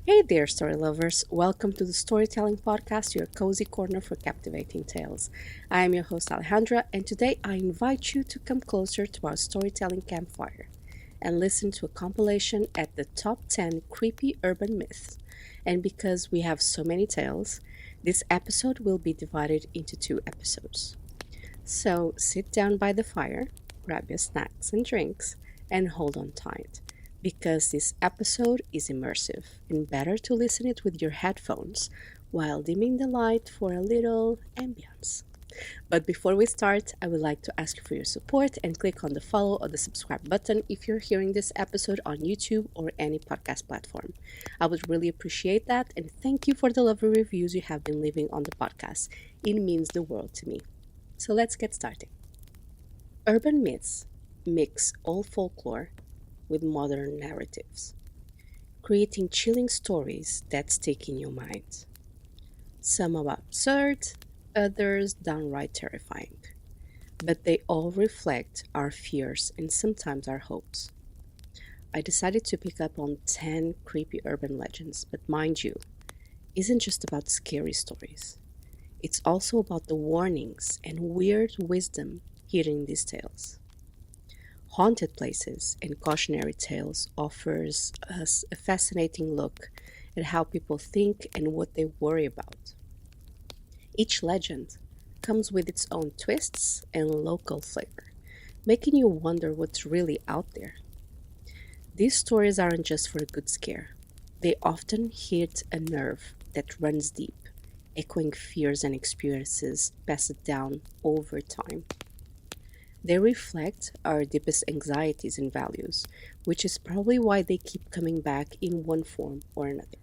Hey there, story lovers. Welcome to the Storytelling Podcast, your cozy corner for captivating tales. I am your host, Alejandra, and today I invite you to come closer to our storytelling campfire and listen to a compilation at the top 10 creepy urban myths. And because we have so many tales, this episode will be divided into two episodes. So sit down by the fire, grab your snacks and drinks, and hold on tight because this episode is immersive and better to listen it with your headphones while dimming the light for a little ambiance. But before we start, I would like to ask you for your support and click on the follow or the subscribe button if you're hearing this episode on YouTube or any podcast platform. I would really appreciate that, and thank you for the lovely reviews you have been leaving on the podcast. It means the world to me. So let's get started. Urban myths mix old folklore with modern narratives, creating chilling stories that stick in your mind. Some are absurd, others downright terrifying, but they all reflect our fears and sometimes our hopes. I decided to pick up on 10 creepy urban legends, but mind you, isn't just about scary stories. It's also about the warnings and weird wisdom hidden in these tales. Haunted Places and Cautionary Tales offers us a fascinating look at how people think and what they worry about. Each legend comes with its own twists and local flavor, making you wonder what's really out there. These stories aren't just for a good scare. They often hit a nerve that runs deep, echoing fears and experiences passed down over time. They reflect our deepest anxieties and values, which is probably why they keep coming back in one form or another.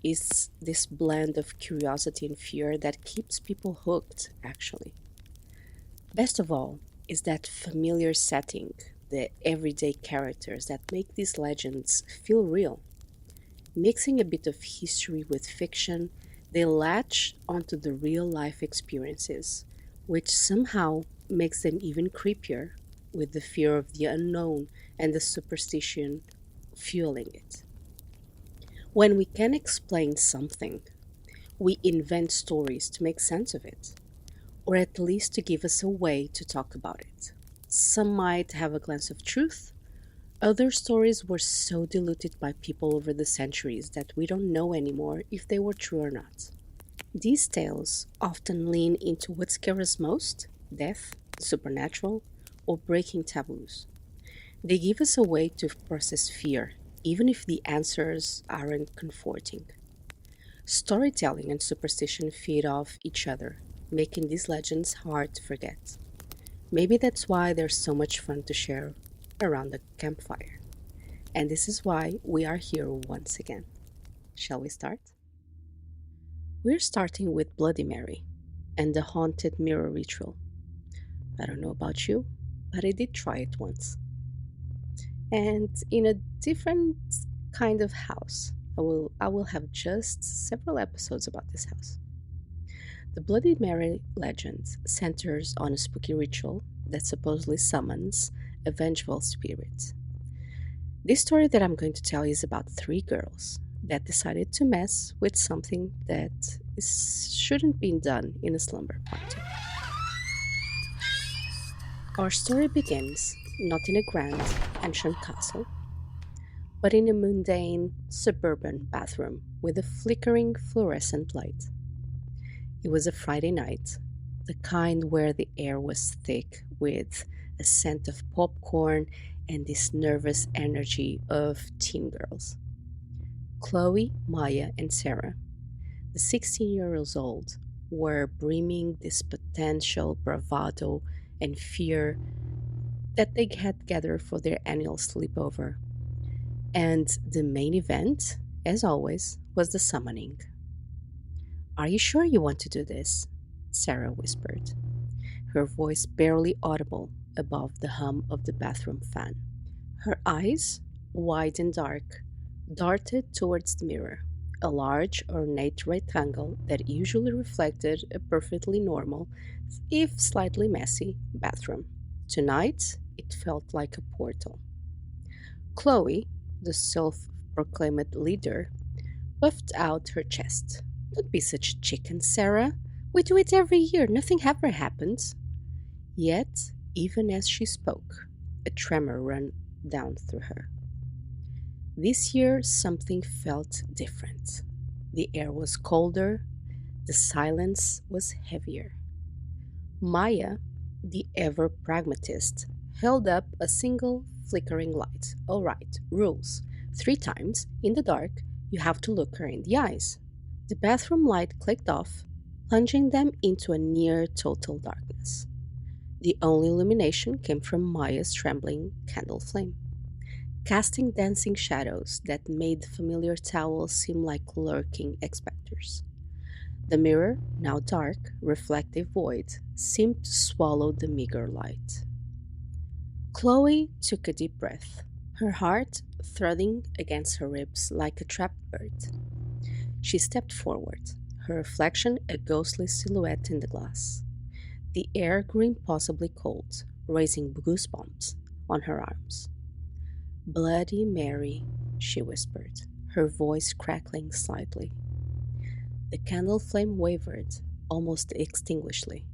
It's this blend of curiosity and fear that keeps people hooked, actually. Best of all is that familiar setting, the everyday characters that make these legends feel real. Mixing a bit of history with fiction, they latch onto the real life experiences, which somehow makes them even creepier with the fear of the unknown and the superstition fueling it. When we can explain something, we invent stories to make sense of it, or at least to give us a way to talk about it. Some might have a glance of truth. Other stories were so diluted by people over the centuries that we don't know anymore if they were true or not. These tales often lean into what scares us most: death, the supernatural, or breaking taboos. They give us a way to process fear, even if the answers aren't comforting. Storytelling and superstition feed off each other, making these legends hard to forget. Maybe that's why they're so much fun to share around the campfire. And this is why we are here once again. Shall we start? We're starting with Bloody Mary and the haunted mirror ritual. I don't know about you, but I did try it once. And in a different kind of house. I will have just several episodes about this house. The Bloody Mary legend centers on a spooky ritual that supposedly summons a vengeful spirit. This story that I'm going to tell is about three girls that decided to mess with something that shouldn't be done in a slumber party. Our story begins not in a grand ancient castle, but in a mundane suburban bathroom with a flickering fluorescent light. It was a Friday night, the kind where the air was thick with a scent of popcorn and this nervous energy of teen girls. Chloe, Maya, and Sarah, the 16-year-olds old, were brimming this potential bravado and fear that they had gathered for their annual sleepover. And the main event, as always, was the summoning. "Are you sure you want to do this?" Sarah whispered, her voice barely audible above the hum of the bathroom fan. Her eyes, wide and dark, darted towards the mirror, a large, ornate rectangle that usually reflected a perfectly normal, if slightly messy, bathroom. Tonight, it felt like a portal. Chloe, the self proclaimed leader, puffed out her chest. Don't be such a chicken, Sarah. We do it every year. Nothing ever happens. Yet, even as she spoke, a tremor ran down through her. This year, something felt different. The air was colder, the silence was heavier. Maya, the ever pragmatist, held up a single flickering light. All right, rules. 3 times, in the dark, you have to look her in the eyes. The bathroom light clicked off, plunging them into a near total darkness. The only illumination came from Maya's trembling candle flame, casting dancing shadows that made the familiar towel seem like lurking specters. The mirror, now dark, reflective void, seemed to swallow the meager light. Chloe took a deep breath, her heart thudding against her ribs like a trapped bird. She stepped forward, her reflection a ghostly silhouette in the glass. The air grew impossibly cold, raising goosebumps on her arms. Bloody Mary, she whispered, her voice crackling slightly. The candle flame wavered, almost extinguishedly.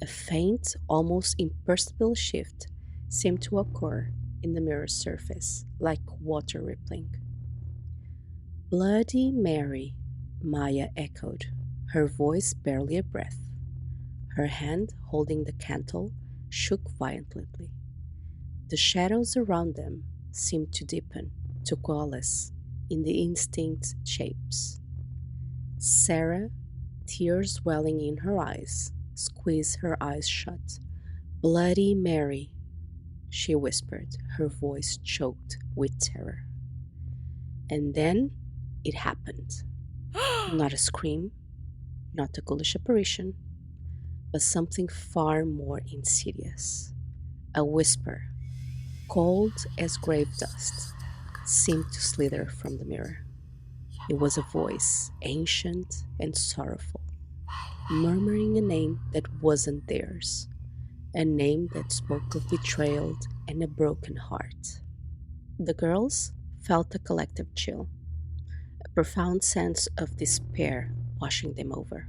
A faint, almost imperceptible shift seemed to occur in the mirror's surface, like water rippling. Bloody Mary, Maya echoed, her voice barely a breath. Her hand, holding the candle, shook violently. The shadows around them seemed to deepen, to coalesce in the indistinct shapes. Sarah, tears welling in her eyes, squeezed her eyes shut. Bloody Mary, she whispered, her voice choked with terror. And then it happened. Not a scream, not a ghoulish apparition, but something far more insidious. A whisper, cold as grave dust, seemed to slither from the mirror. It was a voice, ancient and sorrowful, murmuring a name that wasn't theirs, a name that spoke of betrayal and a broken heart. The girls felt a collective chill, a profound sense of despair washing them over.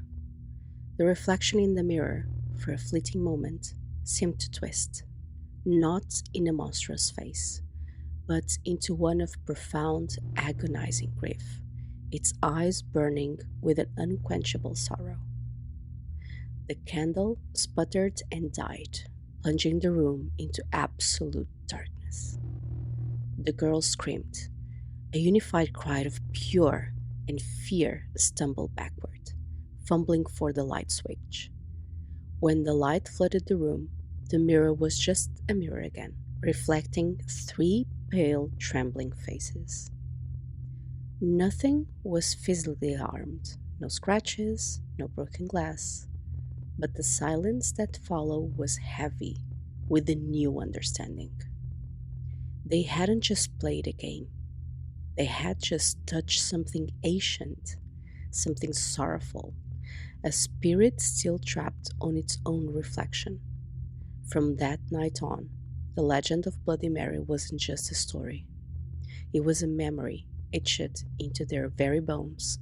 The reflection in the mirror, for a fleeting moment, seemed to twist, not in a monstrous face, but into one of profound, agonizing grief, its eyes burning with an unquenchable sorrow. The candle sputtered and died, plunging the room into absolute darkness. The girls screamed. A unified cry of pure and fear stumbled backward, fumbling for the light switch. When the light flooded the room, the mirror was just a mirror again, reflecting 3 pale, trembling faces. Nothing was physically harmed, no scratches, no broken glass, but the silence that followed was heavy with a new understanding. They hadn't just played a game, they had just touched something ancient, something sorrowful, a spirit still trapped on its own reflection. From that night on, the legend of Bloody Mary wasn't just a story. It was a memory etched into their very bones,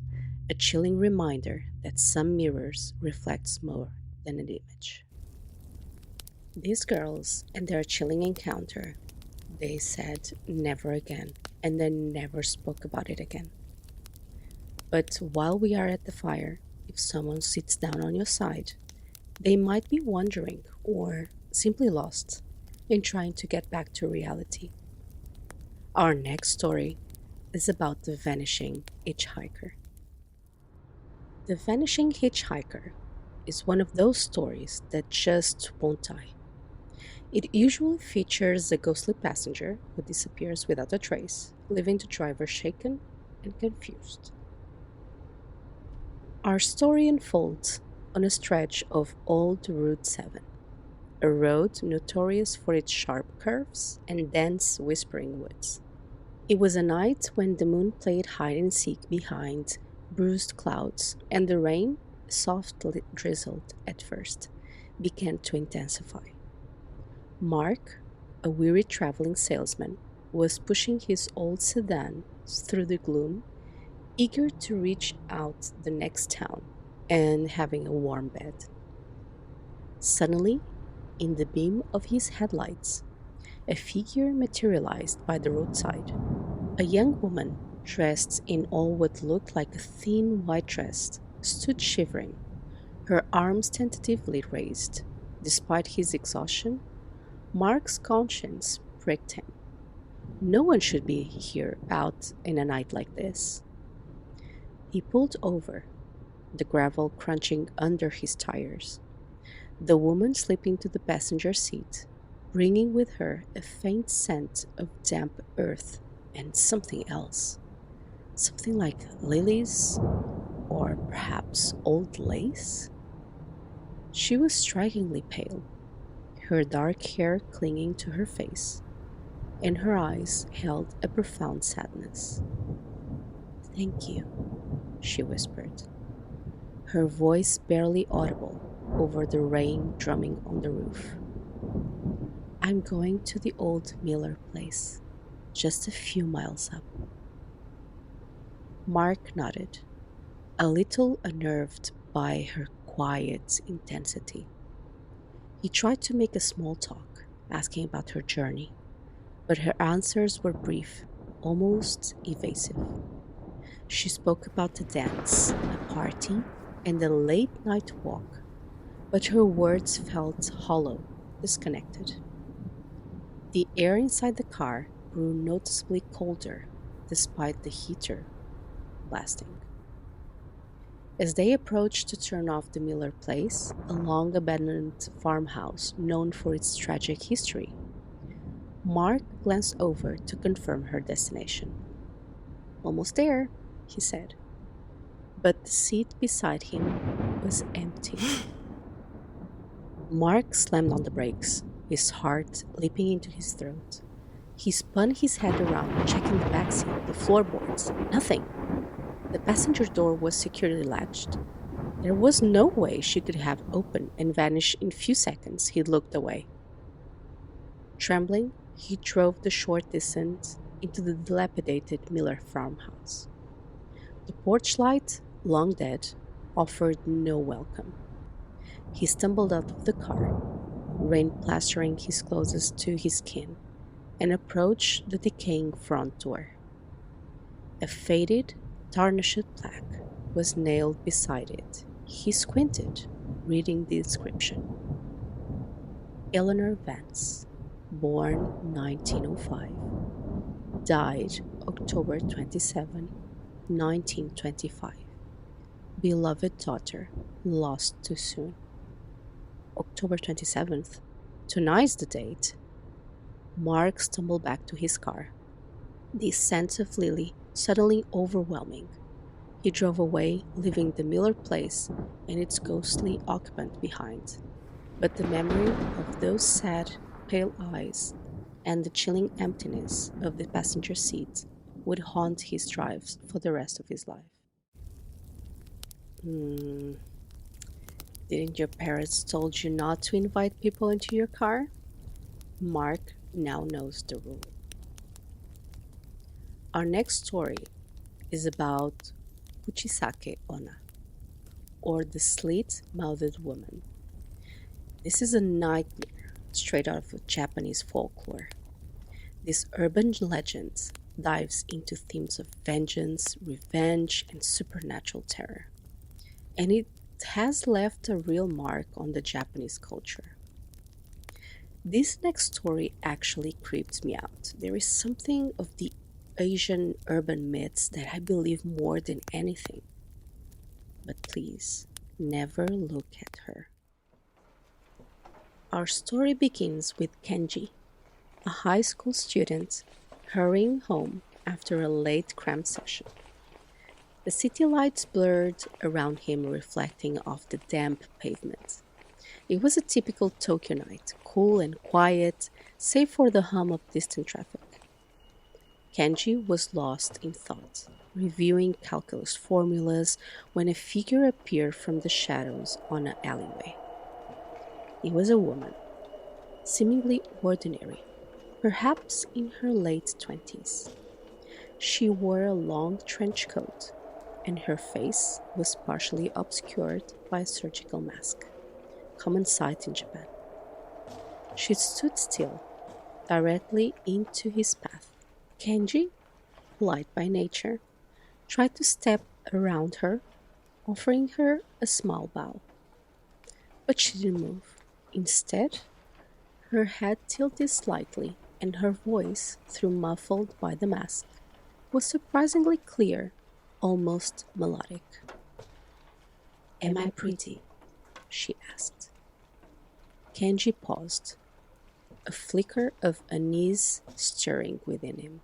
a chilling reminder that some mirrors reflects more than an image. These girls and their chilling encounter, they said never again, and then never spoke about it again. But while we are at the fire, if someone sits down on your side, they might be wondering or simply lost in trying to get back to reality. Our next story is about the vanishing hitchhiker. The vanishing hitchhiker is one of those stories that just won't die. It usually features a ghostly passenger who disappears without a trace, leaving the driver shaken and confused. Our story unfolds on a stretch of Old Route 7, a road notorious for its sharp curves and dense whispering woods. It was a night when the moon played hide and seek behind bruised clouds, and the rain, softly drizzled at first, began to intensify. Mark, a weary traveling salesman, was pushing his old sedan through the gloom, eager to reach out the next town and having a warm bed. Suddenly, in the beam of his headlights, a figure materialized by the roadside. A young woman, dressed in all what looked like a thin white dress, stood shivering, her arms tentatively raised. Despite his exhaustion, Mark's conscience pricked him. No one should be here out in a night like this. He pulled over, the gravel crunching under his tires. The woman slipped into the passenger seat, bringing with her a faint scent of damp earth and something else. Something like lilies or perhaps old lace? She was strikingly pale, her dark hair clinging to her face, and her eyes held a profound sadness. "Thank you," she whispered, her voice barely audible over the rain drumming on the roof. "I'm going to the old Miller place, just a few miles up." Mark nodded, a little unnerved by her quiet intensity. He tried to make a small talk, asking about her journey, but her answers were brief, almost evasive. She spoke about the dance, a party, and a late night walk, but her words felt hollow, disconnected. The air inside the car grew noticeably colder despite the heater blasting. As they approached to turn off the Miller place, a long abandoned farmhouse known for its tragic history, Mark glanced over to confirm her destination. "Almost there," he said, but the seat beside him was empty. Mark slammed on the brakes, his heart leaping into his throat. He spun his head around, checking the backseat, the floorboards. Nothing. The passenger door was securely latched. There was no way she could have opened and vanished in a few seconds. He looked away. Trembling, he drove the short distance into the dilapidated Miller farmhouse. The porch light, long dead, offered no welcome. He stumbled out of the car, rain plastering his clothes to his skin, and approached the decaying front door. A faded, tarnished plaque was nailed beside it. He squinted, reading the inscription. "Eleanor Vance, born 1905, died October 27, 1925. Beloved daughter, lost too soon." October 27th. Tonight's the date. Mark stumbled back to his car, the scent of lily suddenly overwhelming. He drove away, leaving the Miller place and its ghostly occupant behind. But the memory of those sad, pale eyes and the chilling emptiness of the passenger seat would haunt his drives for the rest of his life. Hmm, didn't your parents told you not to invite people into your car? Mark now knows the rule. Our next story is about Kuchisake Onna, or the slit-mouthed woman. This is a nightmare straight out of Japanese folklore. This urban legend dives into themes of vengeance, revenge, and supernatural terror. And it has left a real mark on the Japanese culture. This next story actually creeps me out. There is something of the Asian urban myths that I believe more than anything. But please, never look at her. Our story begins with Kenji, a high school student hurrying home after a late cram session. The city lights blurred around him, reflecting off the damp pavement. It was a typical Tokyo night, cool and quiet, save for the hum of distant traffic. Kenji was lost in thought, reviewing calculus formulas when a figure appeared from the shadows on an alleyway. It was a woman, seemingly ordinary, perhaps in her late 20s. She wore a long trench coat, and her face was partially obscured by a surgical mask, common sight in Japan. She stood still, directly into his path. Kenji, polite by nature, tried to step around her, offering her a small bow, but she didn't move. Instead, her head tilted slightly, and her voice, though muffled by the mask, was surprisingly clear, almost melodic. "Am I pretty?" she asked. Kenji paused, a flicker of unease stirring within him.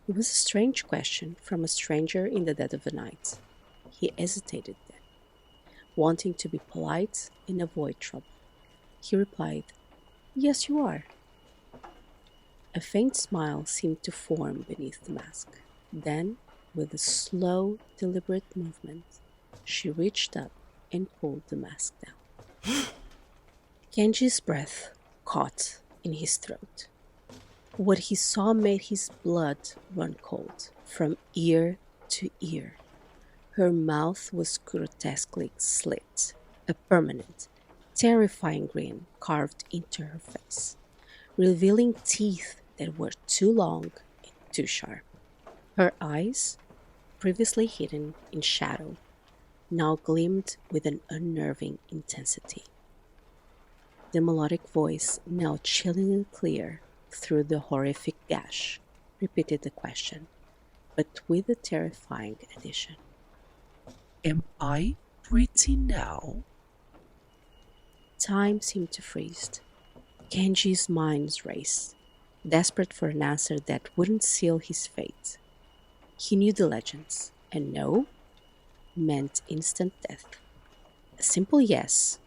It was a strange question from a stranger in the dead of the night. He hesitated then, wanting to be polite and avoid trouble. He replied, "Yes, you are." A faint smile seemed to form beneath the mask. Then, with a slow, deliberate movement, she reached up and pulled the mask down. Kenji's breath caught in his throat. What he saw made his blood run cold from ear to ear. Her mouth was grotesquely slit, a permanent, terrifying grin carved into her face, revealing teeth that were too long and too sharp. Her eyes, previously hidden in shadow, now gleamed with an unnerving intensity. The melodic voice, now chillingly clear through the horrific gash, repeated the question, but with a terrifying addition. "Am I pretty now?" Time seemed to freeze. Kenji's mind raced, desperate for an answer that wouldn't seal his fate. He knew the legends, and no meant instant death. A simple yes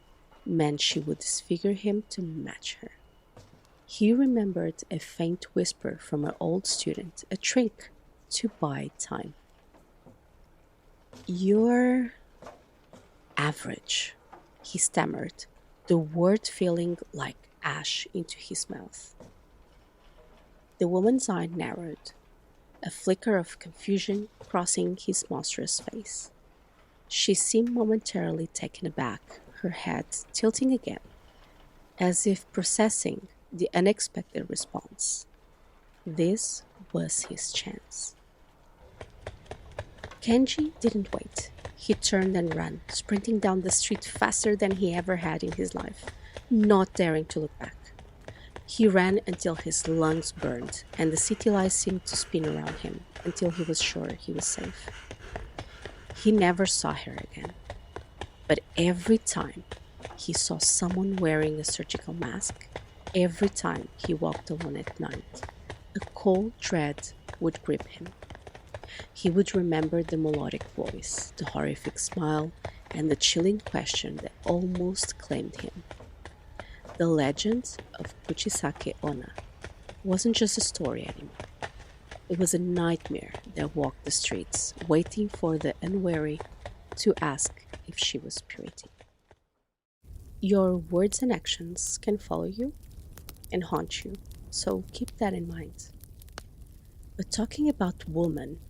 meant she would disfigure him to match her. He remembered a faint whisper from an old student, a trick to buy time. "You're average," he stammered, the word feeling like ash into his mouth. The woman's eye narrowed, a flicker of confusion crossing his monstrous face. She seemed momentarily taken aback, her head tilting again, as if processing the unexpected response. This was his chance. Kenji didn't wait. He turned and ran, sprinting down the street faster than he ever had in his life, not daring to look back. He ran until his lungs burned, and the city lights seemed to spin around him until he was sure he was safe. He never saw her again. But every time he saw someone wearing a surgical mask, every time he walked alone at night, a cold dread would grip him. He would remember the melodic voice, the horrific smile, and the chilling question that almost claimed him. The legend of Kuchisake Onna wasn't just a story anymore. It was a nightmare that walked the streets, waiting for the unwary to ask if she was pretty. Your words and actions can follow you and haunt you, so keep that in mind. But talking about women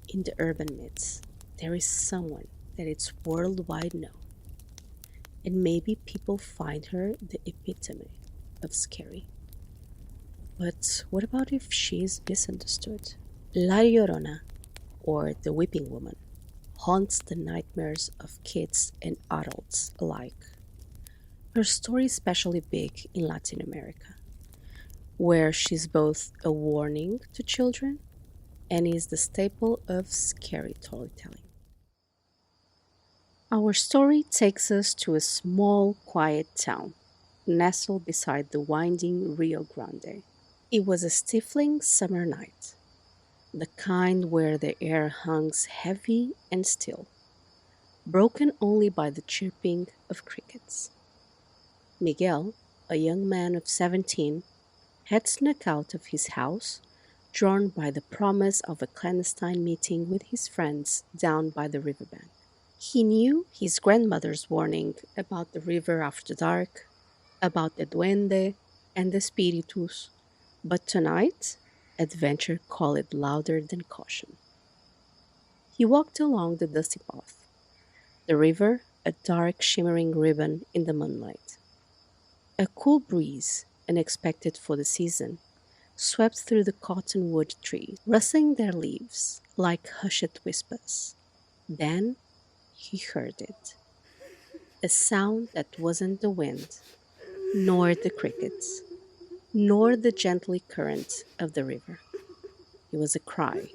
in the urban myths, there is someone that it's worldwide known, and maybe people find her the epitome of scary. But what about if she is misunderstood? La Llorona, or the Weeping Woman, haunts the nightmares of kids and adults alike. Her story is especially big in Latin America, where she's both a warning to children and is the staple of scary storytelling. Our story takes us to a small, quiet town nestled beside the winding Rio Grande. It was a stifling summer night, the kind where the air hangs heavy and still, broken only by the chirping of crickets. Miguel, a young man of 17, had snuck out of his house, drawn by the promise of a clandestine meeting with his friends down by the riverbank. He knew his grandmother's warning about the river after dark, about the duende and the spiritus, but tonight, adventure called louder than caution. He walked along the dusty path, the river a dark shimmering ribbon in the moonlight. A cool breeze, unexpected for the season, swept through the cottonwood trees, rustling their leaves like hushed whispers. Then he heard it, a sound that wasn't the wind, nor the crickets, nor the gently current of the river. It was a cry,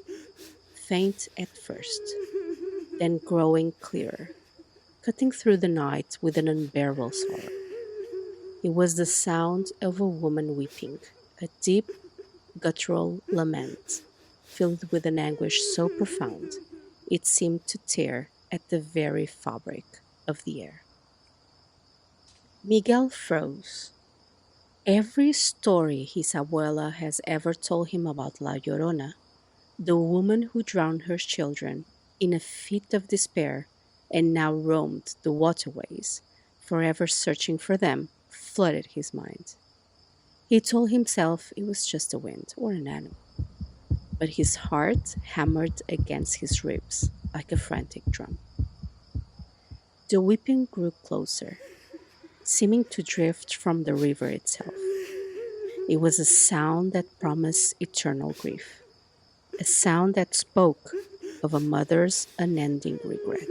faint at first, then growing clearer, cutting through the night with an unbearable sorrow. It was the sound of a woman weeping, a deep, guttural lament, filled with an anguish so profound it seemed to tear at the very fabric of the air. Miguel froze. Every story his abuela has ever told him about La Llorona, the woman who drowned her children in a fit of despair and now roamed the waterways, forever searching for them, flooded his mind. He told himself it was just a wind or an animal, but his heart hammered against his ribs like a frantic drum. The weeping grew closer, seeming to drift from the river itself. It was a sound that promised eternal grief, a sound that spoke of a mother's unending regret.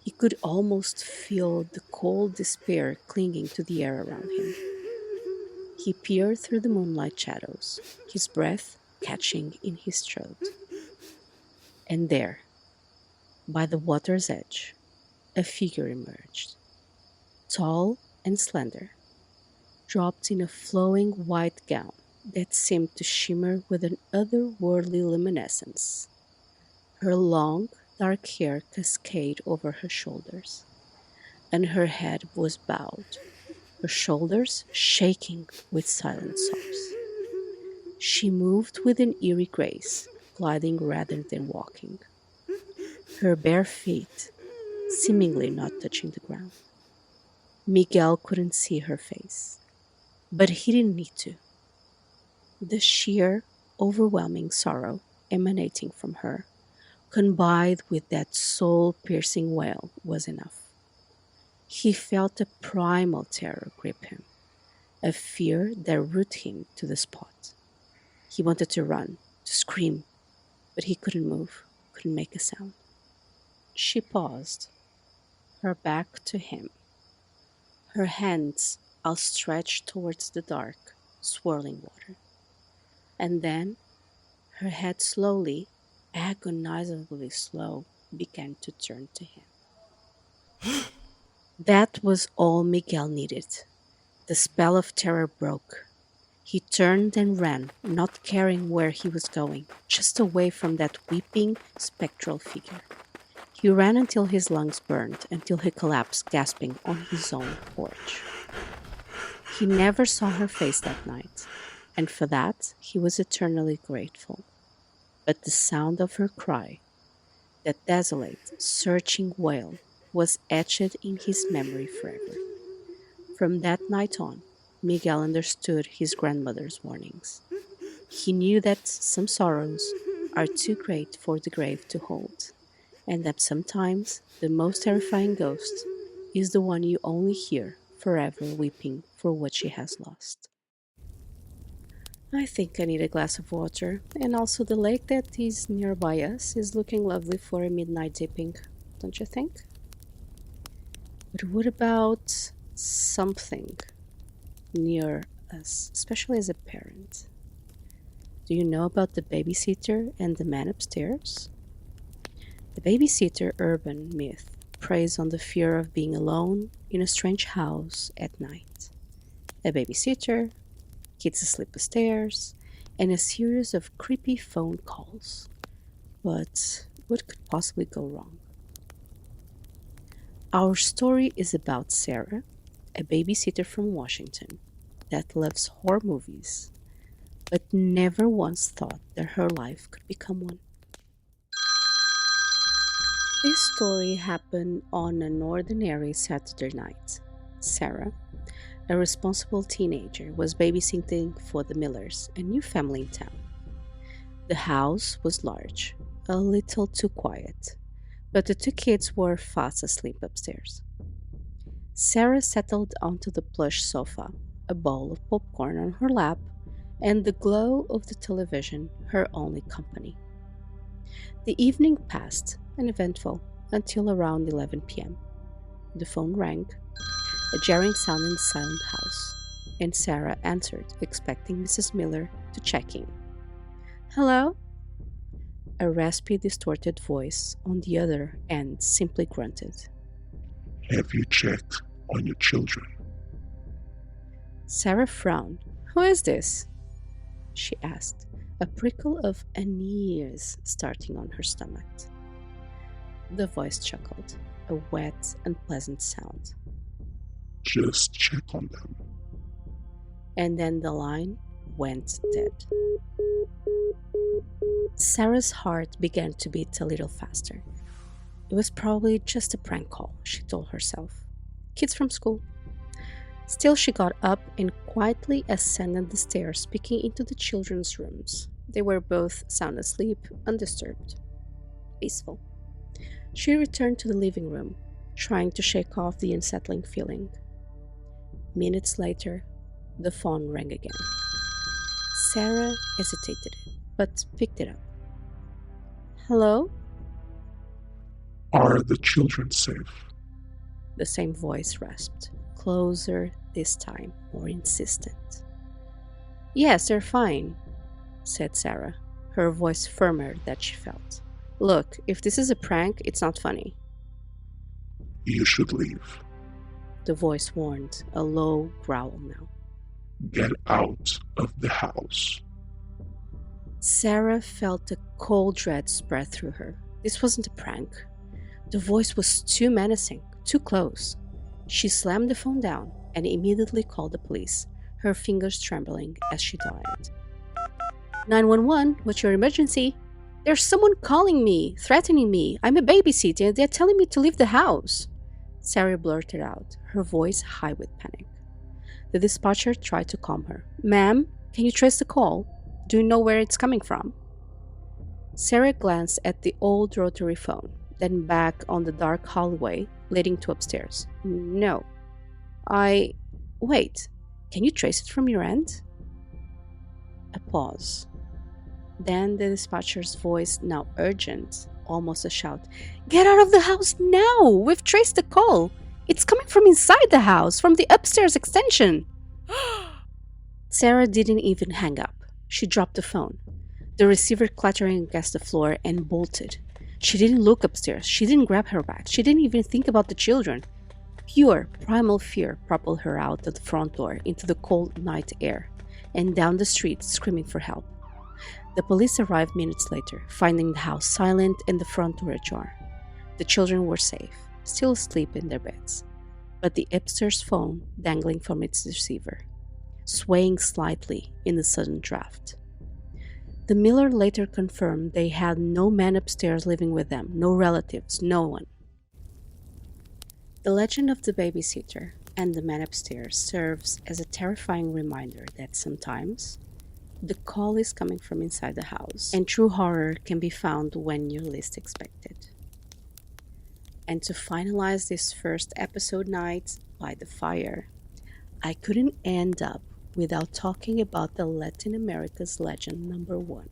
He could almost feel the cold despair clinging to the air around him. He peered through the moonlight shadows, his breath catching in his throat. And there, by the water's edge, a figure emerged, tall and slender, dropped in a flowing white gown that seemed to shimmer with an otherworldly luminescence. Her long, dark hair cascaded over her shoulders, and her head was bowed, her shoulders shaking with silent sobs. She moved with an eerie grace, gliding rather than walking, her bare feet seemingly not touching the ground. Miguel couldn't see her face, but he didn't need to. The sheer, overwhelming sorrow emanating from her, combined with that soul piercing wail, was enough. He felt a primal terror grip him, a fear that rooted him to the spot. He wanted to run, to scream, but he couldn't move, couldn't make a sound. She paused, her back to him, her hands outstretched towards the dark, swirling water. And then her head slowly, agonizingly slow, began to turn to him. That was all Miguel needed. The spell of terror broke. He turned and ran, not caring where he was going, just away from that weeping, spectral figure. He ran until his lungs burned, until he collapsed, gasping on his own porch. He never saw her face that night, and for that he was eternally grateful. But the sound of her cry, that desolate, searching wail, was etched in his memory forever. From that night on, Miguel understood his grandmother's warnings. He knew that some sorrows are too great for the grave to hold, and that sometimes the most terrifying ghost is the one you only hear forever weeping for what she has lost. I think I need a glass of water, and also the lake that is nearby us is looking lovely for a midnight dipping, don't you think? But what about something near us, especially as a parent? Do you know about the babysitter and the man upstairs? The babysitter urban myth preys on the fear of being alone in a strange house at night. A babysitter, kids asleep upstairs, and a series of creepy phone calls. But what could possibly go wrong? Our story is about Sarah, a babysitter from Washington that loves horror movies, but never once thought that her life could become one. This story happened on an ordinary Saturday night. Sarah, a responsible teenager, was babysitting for the Millers, a new family in town. The house was large, a little too quiet, but the two kids were fast asleep upstairs. Sarah settled onto the plush sofa, a bowl of popcorn on her lap, and the glow of the television her only company. The evening passed, uneventful, until around 11 p.m. The phone rang, a jarring sound in the silent house, and Sarah answered, expecting Mrs. Miller to check in. Hello? A raspy, distorted voice on the other end simply grunted. Have you checked on your children? Sarah frowned. Who is this? She asked, a prickle of unease starting on her stomach. The voice chuckled, a wet, unpleasant sound. Just check on them. And then the line went dead. Sarah's heart began to beat a little faster. It was probably just a prank call, she told herself. Kids from school. Still, she got up and quietly ascended the stairs, peeking into the children's rooms. They were both sound asleep, undisturbed, peaceful. She returned to the living room, trying to shake off the unsettling feeling. Minutes later, the phone rang again. Sarah hesitated, but picked it up. Hello? Are the children safe? The same voice rasped, closer this time, more insistent. Yes, they're fine, said Sarah, her voice firmer than she felt. Look, if this is a prank, it's not funny. You should leave. The voice warned, a low growl now. Get out of the house. Sarah felt a cold dread spread through her. This wasn't a prank. The voice was too menacing, too close. She slammed the phone down and immediately called the police, her fingers trembling as she dialed. 911, what's your emergency? There's someone calling me, threatening me. I'm a babysitter and they're telling me to leave the house. Sarah blurted out, her voice high with panic. The dispatcher tried to calm her. Ma'am, can you trace the call? Do you know where it's coming from? Sarah glanced at the old rotary phone, then back on the dark hallway leading to upstairs. No. Wait, can you trace it from your end? A pause. Then the dispatcher's voice, now urgent, almost a shout. Get out of the house now! We've traced the call! It's coming from inside the house, from the upstairs extension! Sarah didn't even hang up. She dropped the phone, the receiver clattering against the floor, and bolted. She didn't look upstairs. She didn't grab her bag. She didn't even think about the children. Pure, primal fear propelled her out of the front door into the cold night air and down the street, screaming for help. The police arrived minutes later, finding the house silent and the front door ajar. The children were safe, still asleep in their beds, but the upstairs phone dangling from its receiver, swaying slightly in the sudden draft. The Miller later confirmed they had no man upstairs living with them, no relatives, no one. The legend of the babysitter and the man upstairs serves as a terrifying reminder that sometimes the call is coming from inside the house, and true horror can be found when you least expect it. And to finalize this first episode night by the fire, I couldn't end up without talking about the Latin America's legend number one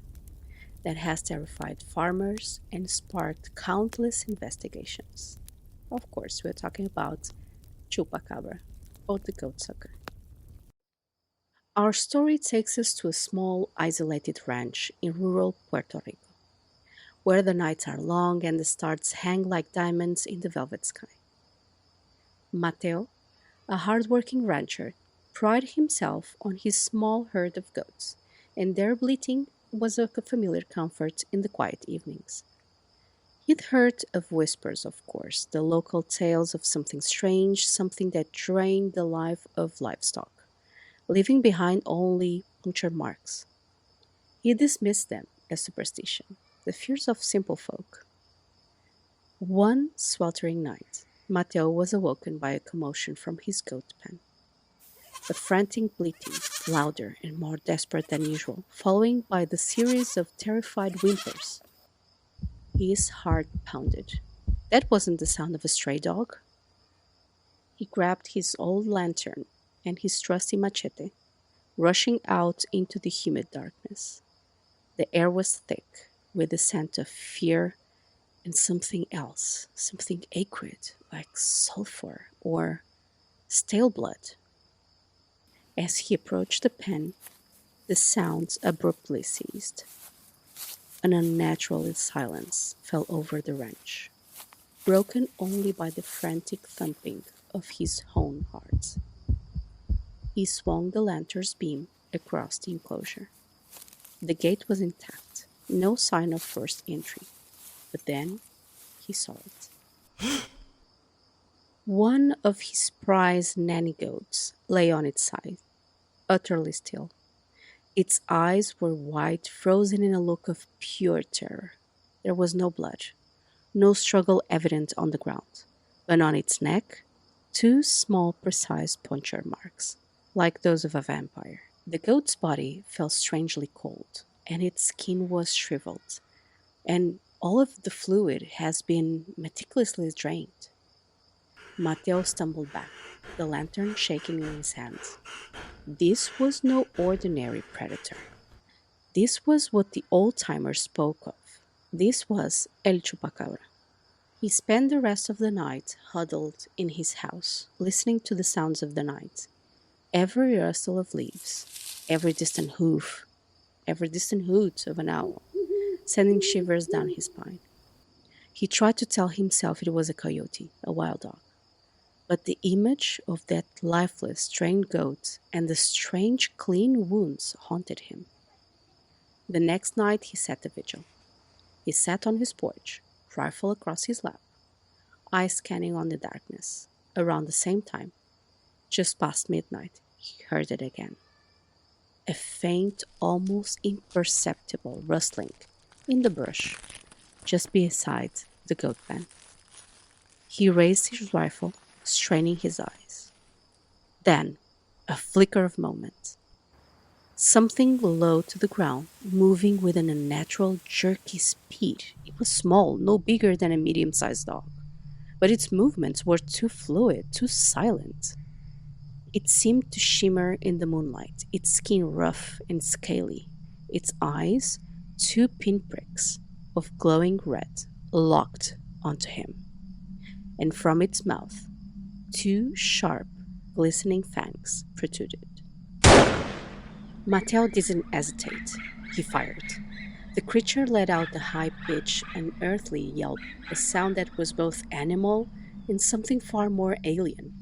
that has terrified farmers and sparked countless investigations. Of course, we're talking about Chupacabra, or the goat sucker. Our story takes us to a small, isolated ranch in rural Puerto Rico, where the nights are long and the stars hang like diamonds in the velvet sky. Mateo, a hardworking rancher, prided himself on his small herd of goats, and their bleating was a familiar comfort in the quiet evenings. He'd heard of whispers, of course, the local tales of something strange, something that drained the life of livestock, leaving behind only puncture marks. He dismissed them as superstition, the fears of simple folk. One sweltering night, Mateo was awoken by a commotion from his goat pen. A frantic bleating, louder and more desperate than usual, following by the series of terrified whimpers. His heart pounded. That wasn't the sound of a stray dog. He grabbed his old lantern and his trusty machete, rushing out into the humid darkness. The air was thick with the scent of fear and something else, something acrid, like sulfur or stale blood. As he approached the pen, the sounds abruptly ceased. An unnatural silence fell over the ranch, broken only by the frantic thumping of his own heart. He swung the lantern's beam across the enclosure. The gate was intact, no sign of forced entry, but then he saw it. One of his prize nanny goats lay on its side, utterly still. Its eyes were wide, frozen in a look of pure terror. There was no blood, no struggle evident on the ground, but on its neck, two small, precise puncture marks, like those of a vampire. The goat's body felt strangely cold, and its skin was shriveled, and all of the fluid has been meticulously drained. Mateo stumbled back, the lantern shaking in his hands. This was no ordinary predator. This was what the old timers spoke of. This was El Chupacabra. He spent the rest of the night huddled in his house, listening to the sounds of the night. Every rustle of leaves, every distant hoof, every distant hoot of an owl, sending shivers down his spine. He tried to tell himself it was a coyote, a wild dog. But the image of that lifeless, trained goat and the strange, clean wounds haunted him. The next night he set a vigil. He sat on his porch, rifle across his lap, eyes scanning on the darkness. Around the same time, just past midnight, he heard it again. A faint, almost imperceptible rustling in the brush, just beside the goat pen. He raised his rifle, straining his eyes. Then, a flicker of moment. Something low to the ground, moving with an unnatural, jerky speed. It was small, no bigger than a medium-sized dog, but its movements were too fluid, too silent. It seemed to shimmer in the moonlight, its skin rough and scaly, its eyes two pinpricks of glowing red locked onto him, and from its mouth two sharp, glistening fangs protruded. Mateo didn't hesitate. He fired. The creature let out a high-pitched, unearthly yelp, a sound that was both animal and something far more alien,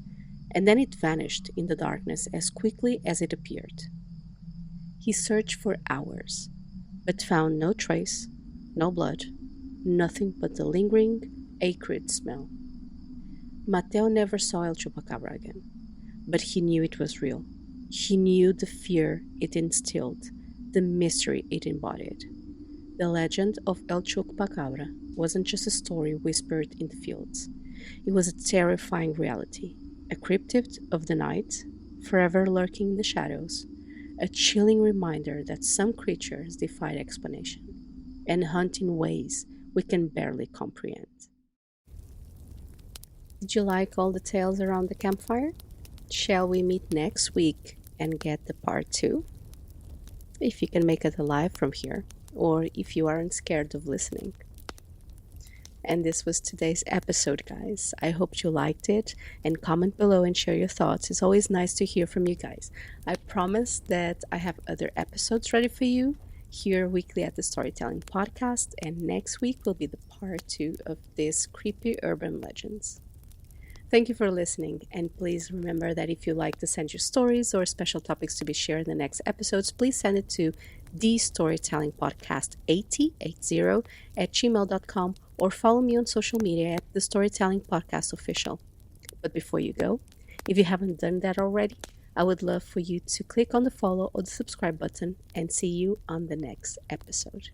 and then it vanished in the darkness as quickly as it appeared. He searched for hours, but found no trace, no blood, nothing but the lingering, acrid smell. Mateo never saw El Chupacabra again, but he knew it was real. He knew the fear it instilled, the mystery it embodied. The legend of El Chupacabra wasn't just a story whispered in the fields. It was a terrifying reality, a cryptid of the night, forever lurking in the shadows, a chilling reminder that some creatures defied explanation and hunt in ways we can barely comprehend. Did you like all the tales around the campfire? Shall we meet next week and get the part 2? If you can make it alive from here, or if you aren't scared of listening. And this was today's episode, guys. I hope you liked it, and comment below and share your thoughts. It's always nice to hear from you guys. I promise that I have other episodes ready for you here weekly at the Storytelling Podcast, and next week will be the part 2 of this creepy urban legends. Thank you for listening, and please remember that if you like to send your stories or special topics to be shared in the next episodes, please send it to thestorytellingpodcast80 at gmail.com, or follow me on social media at the Storytelling Podcast Official. But before you go, if you haven't done that already, I would love for you to click on the follow or the subscribe button, and see you on the next episode.